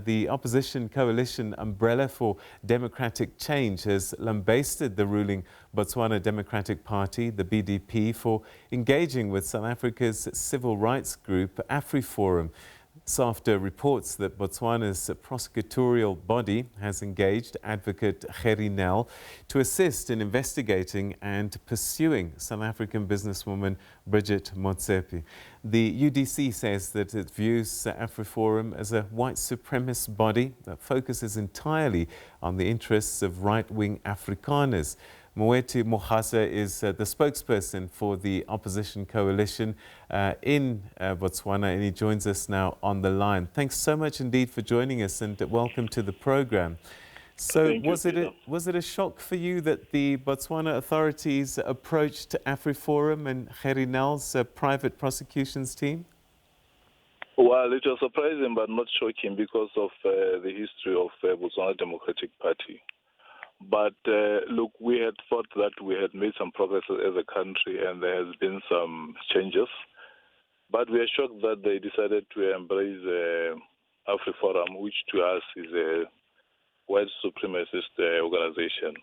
The opposition coalition Umbrella for Democratic Change has lambasted the ruling Botswana Democratic Party, the BDP, for engaging with South Africa's civil rights group AfriForum. SAFTA reports that Botswana's prosecutorial body has engaged Advocate Gerrie Nel to assist in investigating and pursuing South African businesswoman Bridget Motsepe. The UDC says that it views AfriForum as a white supremacist body that focuses entirely on the interests of right-wing Afrikaners. Moeti Mohwasa is the spokesperson for the opposition coalition in Botswana, and he joins us now on the line. Thanks so much indeed for joining us, and welcome to the program. So was it a shock for you that the Botswana authorities approached AfriForum and Gerrie Nel's private prosecutions team? Well, it was surprising but not shocking because of the history of Botswana Democratic Party. But look, we had thought that we had made some progress as a country and there has been some changes. But we are shocked that they decided to embrace AfriForum, which to us is a white supremacist organization.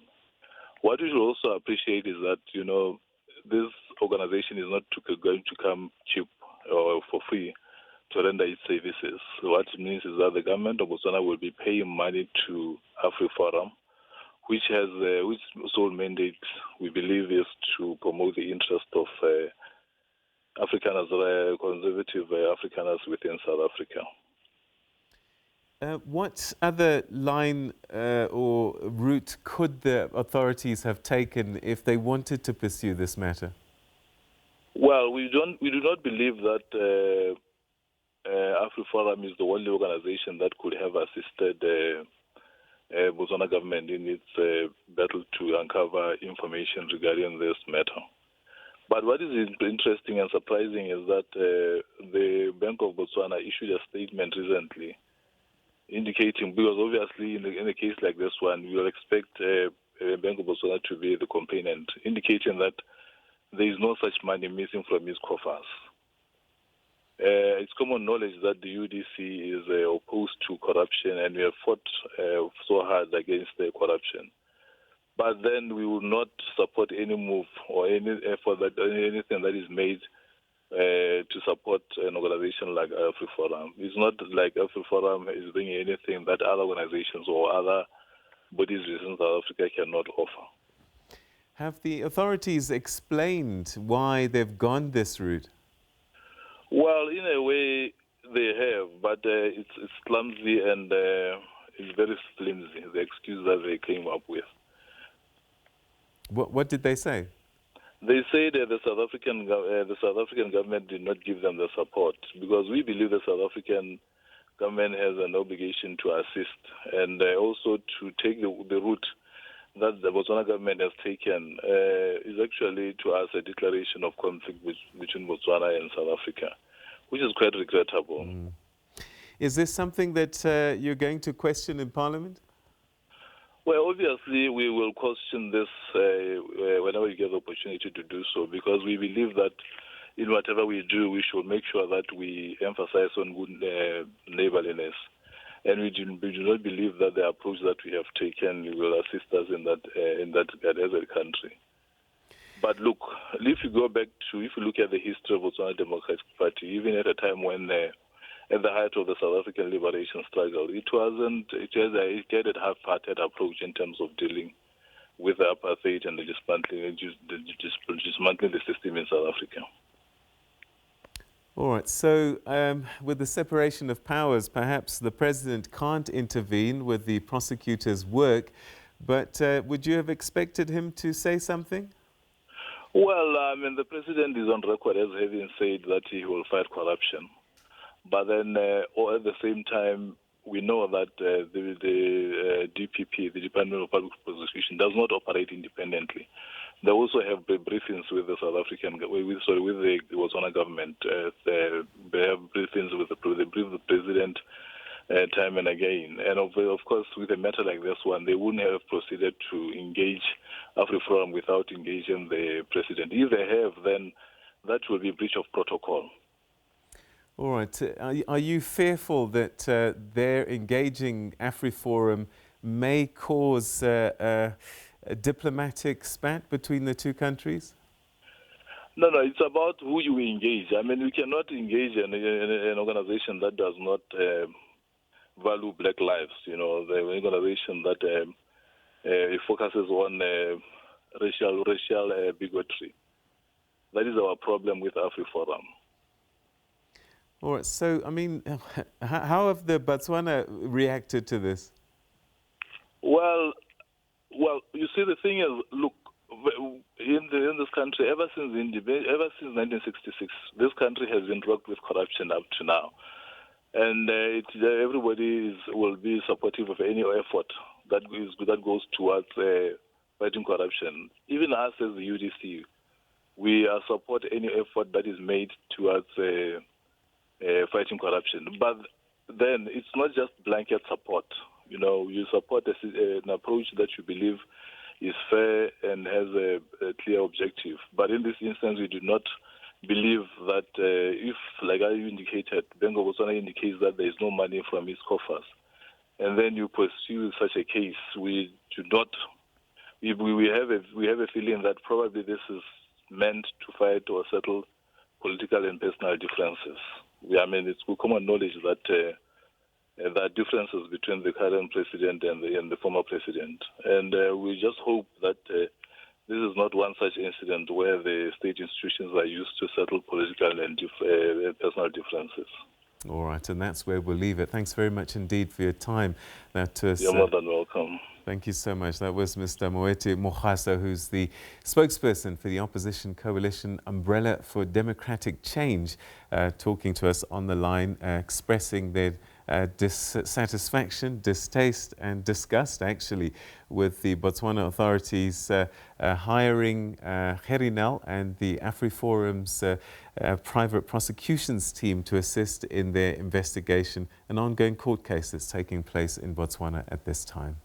What we should also appreciate is that, you know, this organization is not going to come cheap or for free to render its services. What it means is that the government of Botswana will be paying money to AfriForum, which sole mandate, we believe, is to promote the interest of Afrikaners, conservative Afrikaners within South Africa. What other line or route could the authorities have taken if they wanted to pursue this matter? Well, we do not believe that AfriForum is the only organization that could have assisted Botswana government in its battle to uncover information regarding this matter. But what is interesting and surprising is that the Bank of Botswana issued a statement recently indicating, because obviously in a case like this one, we will expect Bank of Botswana to be the complainant, indicating that there is no such money missing from its coffers. It's common knowledge that the UDC is opposed to corruption, and we have fought so hard against the corruption. But then we will not support any move or any effort, anything that is made to support an organization like AfriForum. It's not like AfriForum is doing anything that other organizations or other bodies within South Africa cannot offer. Have the authorities explained why they've gone this route? Well, in a way, they have, but it's clumsy and it's very flimsy, the excuse that they came up with. What did they say? They say that the South African government did not give them the support, because we believe the South African government has an obligation to assist and also to take the route that the Botswana government has taken is actually to us a declaration of conflict between Botswana and South Africa, which is quite regrettable. Is this something that you're going to question in Parliament? Well, obviously, we will question this whenever we get the opportunity to do so, because we believe that in whatever we do, we should make sure that we emphasize on good neighborliness. And we do not believe that the approach that we have taken will assist us in that regard as a country. But look, if you look at the history of Botswana Democratic Party, even at a time when, at the height of the South African liberation struggle, it had a half-hearted approach in terms of dealing with the apartheid and dismantling the system in South Africa. All right, so with the separation of powers, perhaps the president can't intervene with the prosecutor's work, but would you have expected him to say something? Well, the president is on record as having said that he will fight corruption. But then, or at the same time, we know that the DPP, the Department of Public Prosecution, does not operate independently. They also have briefings with the with the Botswana government. They have briefings with they brief the president time and again. And of course, with a matter like this one, they wouldn't have proceeded to engage AfriForum without engaging the president. If they have, then that will be a breach of protocol. All right. Are you fearful that their engaging AfriForum may cause a diplomatic spat between the two countries? No, it's about who you engage. I mean, we cannot engage in an organization that does not value black lives. You know, the organization that it focuses on racial bigotry. That is our problem with AfriForum. All right. So, I mean, how have the Botswana reacted to this? Well, you see, the thing is, look, in this country, ever since 1966, this country has been rocked with corruption up to now, and everybody will be supportive of any effort that goes towards fighting corruption. Even us as the UDC, we support any effort that is made towards fighting corruption. But then it's not just blanket support. You know, you support an approach that you believe is fair and has a clear objective. But in this instance, we do not believe that if, like I indicated, Bank of Botswana indicates that there is no money from its coffers, and then you pursue such a case, we do not. We have a feeling that probably this is meant to fight or settle political and personal differences. I mean, it's common knowledge that there are differences between the current president and the former president. And we just hope that this is not one such incident where the state institutions are used to settle political and personal differences. All right, and that's where we'll leave it. Thanks very much indeed for your time. That was, You're more than welcome. Thank you so much. That was Mr. Moeti Mohwasa, who's the spokesperson for the opposition coalition Umbrella for Democratic Change, talking to us on the line, expressing their dissatisfaction, distaste and disgust actually with the Botswana authorities hiring Gerrie Nel and the AfriForum's private prosecutions team to assist in their investigation, an ongoing court case that's taking place in Botswana at this time.